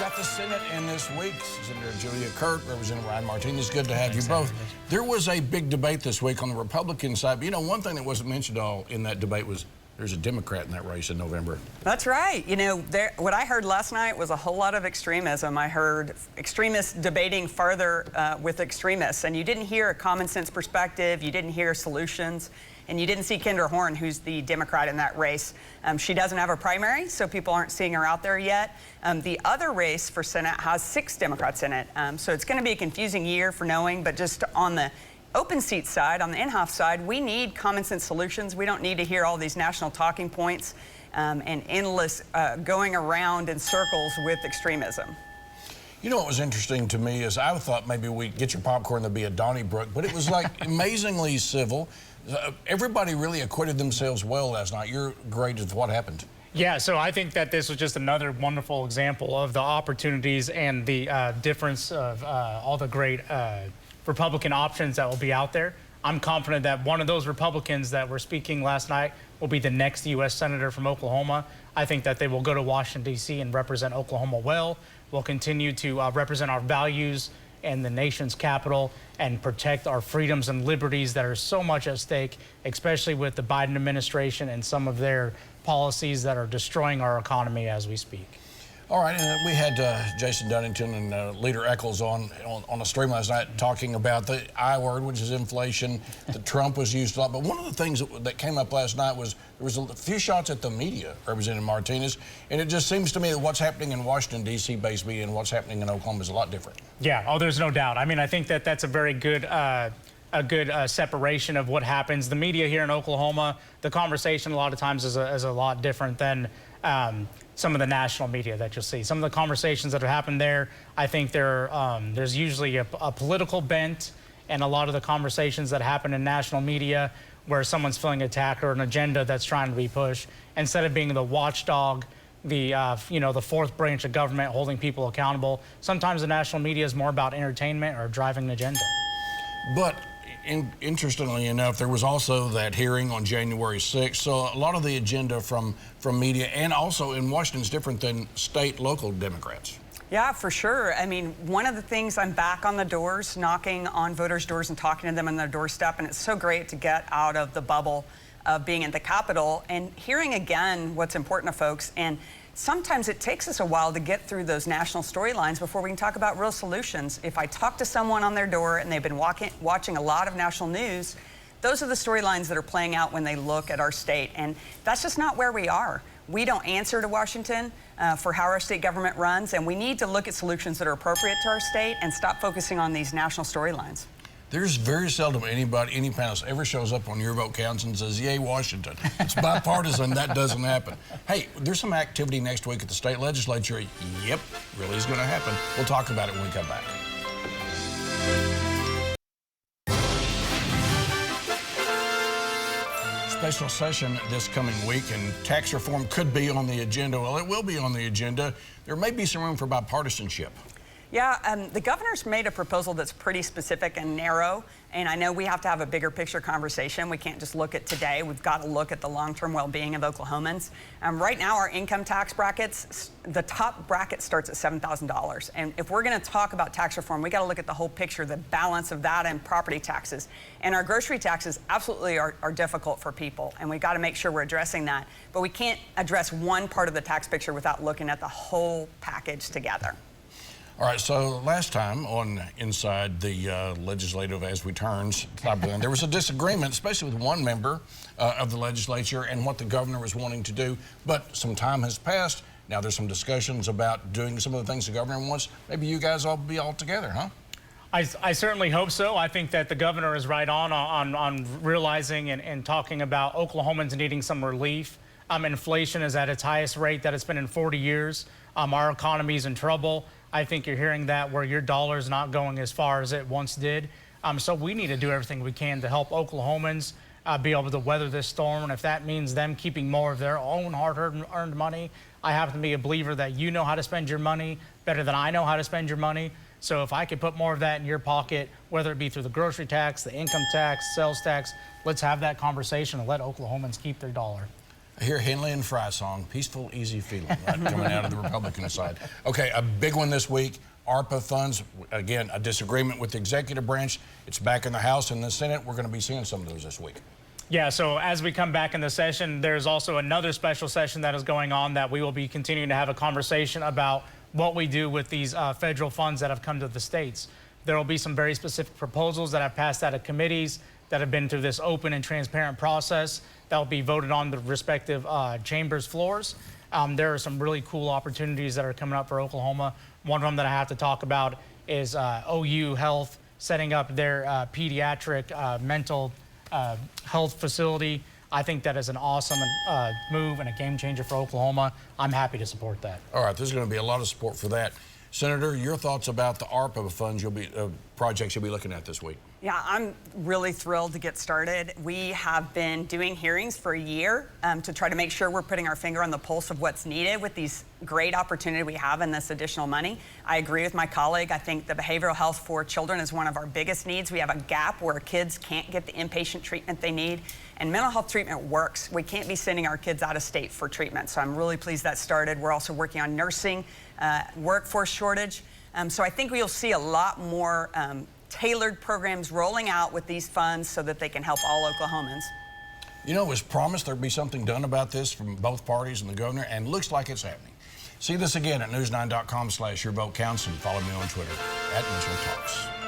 got the Senate in this week. Senator Julia Kirt, Representative Ryan Martinez. Good to have you both. There was a big debate this week on the Republican side. But, you know, one thing that wasn't mentioned all in that debate was there's a Democrat in that race in November. That's right. You know, what I heard last night was a whole lot of extremism. I heard extremists debating further with extremists, and you didn't hear a common sense perspective. You didn't hear solutions, and you didn't see Kendra Horn, who's the Democrat in that race. She doesn't have a primary, so people aren't seeing her out there yet. The other race for Senate has 6 Democrats in it, so it's going to be a confusing year for knowing, but just on the open seat side, on the Inhofe side, we need common sense solutions. We don't need to hear all these national talking points and endless going around in circles with extremism. You know what was interesting to me is I thought maybe we'd get your popcorn, there'd be a Donnybrook, but it was like amazingly civil. Everybody really acquitted themselves well last night. You're great at what happened. Yeah, so I think that this was just another wonderful example of the opportunities and the difference of all the great Republican options that will be out there. I'm confident that one of those Republicans that were speaking last night will be the next U.S. Senator from Oklahoma. I think that they will go to Washington, D.C. and represent Oklahoma well. We'll continue to represent our values and the nation's capital and protect our freedoms and liberties that are so much at stake, especially with the Biden administration and some of their policies that are destroying our economy as we speak. All right, and we had Jason Dunnington and Leader Eccles on a stream last night talking about the I word, which is inflation. That Trump was used a lot, but one of the things that came up last night was there was a few shots at the media, Representative Martinez, and it just seems to me that what's happening in Washington, D.C. based media and what's happening in Oklahoma is a lot different. Yeah, oh, there's no doubt. I mean, I think that that's a very good separation of what happens. The media here in Oklahoma, the conversation a lot of times is a lot different than some of the national media that you'll see. Some of the conversations that have happened there, I think there's usually a political bent, and a lot of the conversations that happen in national media where someone's feeling attacked or an agenda that's trying to be pushed, instead of being the watchdog, the fourth branch of government holding people accountable. Sometimes the national media is more about entertainment or driving an agenda. But interestingly enough, there was also that hearing on January 6th. So a lot of the agenda from media and also in Washington is different than state, local Democrats. Yeah, for sure. I mean, one of the things, I'm back on the doors, knocking on voters' doors and talking to them on their doorstep, and it's so great to get out of the bubble of being in the Capitol and hearing again what's important to folks. And sometimes it takes us a while to get through those national storylines before we can talk about real solutions. If I talk to someone on their door and they've been watching a lot of national news, those are the storylines that are playing out when they look at our state. And that's just not where we are. We don't answer to Washington for how our state government runs, and we need to look at solutions that are appropriate to our state and stop focusing on these national storylines. There's very seldom any panelist ever shows up on Your Vote Counts and says, yay, Washington. It's bipartisan. That doesn't happen. Hey, there's some activity next week at the state legislature. Yep, really is going to happen. We'll talk about it when we come back. Special session this coming week, and tax reform could be on the agenda. Well, it will be on the agenda. There may be some room for bipartisanship. Yeah, the governor's made a proposal that's pretty specific and narrow, and I know we have to have a bigger picture conversation. We can't just look at today. We've got to look at the long-term well-being of Oklahomans. Right now, our income tax brackets, the top bracket starts at $7,000. And if we're going to talk about tax reform, we got to look at the whole picture, the balance of that and property taxes. And our grocery taxes absolutely are difficult for people, and we've got to make sure we're addressing that. But we can't address one part of the tax picture without looking at the whole package together. All right, so last time on Inside the Legislative As We Turns, there was a disagreement, especially with one member of the legislature and what the governor was wanting to do. But some time has passed. Now there's some discussions about doing some of the things the governor wants. Maybe you guys all be all together, huh? I certainly hope so. I think that the governor is right on realizing and talking about Oklahomans needing some relief. Inflation is at its highest rate that it's been in 40 years. Our economy is in trouble. I think you're hearing that where your dollar is not going as far as it once did. So we need to do everything we can to help Oklahomans be able to weather this storm. And if that means them keeping more of their own hard-earned money, I happen to be a believer that you know how to spend your money better than I know how to spend your money. So if I could put more of that in your pocket, whether it be through the grocery tax, the income tax, sales tax, let's have that conversation and let Oklahomans keep their dollar. I hear Henley and Fry song, peaceful, easy feeling, right, coming out of the Republican side. Okay, a big one this week, ARPA funds. Again, a disagreement with the executive branch. It's back in the House and the Senate. We're going to be seeing some of those this week. Yeah, so as we come back in the session, there's also another special session that is going on that we will be continuing to have a conversation about what we do with these federal funds that have come to the states. There will be some very specific proposals that have passed out of committees that have been through this open and transparent process that will be voted on the respective chambers floors. There are some really cool opportunities that are coming up for Oklahoma. One of them that I have to talk about is OU Health setting up their pediatric mental health facility. I think that is an awesome move and a game changer for Oklahoma. I'm happy to support that. All right, there's going to be a lot of support for that. Senator, your thoughts about the ARPA funds projects you'll be looking at this week? Yeah, I'm really thrilled to get started. We have been doing hearings for a year to try to make sure we're putting our finger on the pulse of what's needed with these great opportunity we have in this additional money. I agree with my colleague. I think the behavioral health for children is one of our biggest needs. We have a gap where kids can't get the inpatient treatment they need, and mental health treatment works. We can't be sending our kids out of state for treatment, so I'm really pleased that started. We're also working on nursing, workforce shortage. So I think we'll see a lot more tailored programs rolling out with these funds so that they can help all Oklahomans. You know, it was promised there'd be something done about this from both parties and the governor, and looks like it's happening. See this again at news9.com/yourvotecounts and follow me on Twitter @MitchellTalks.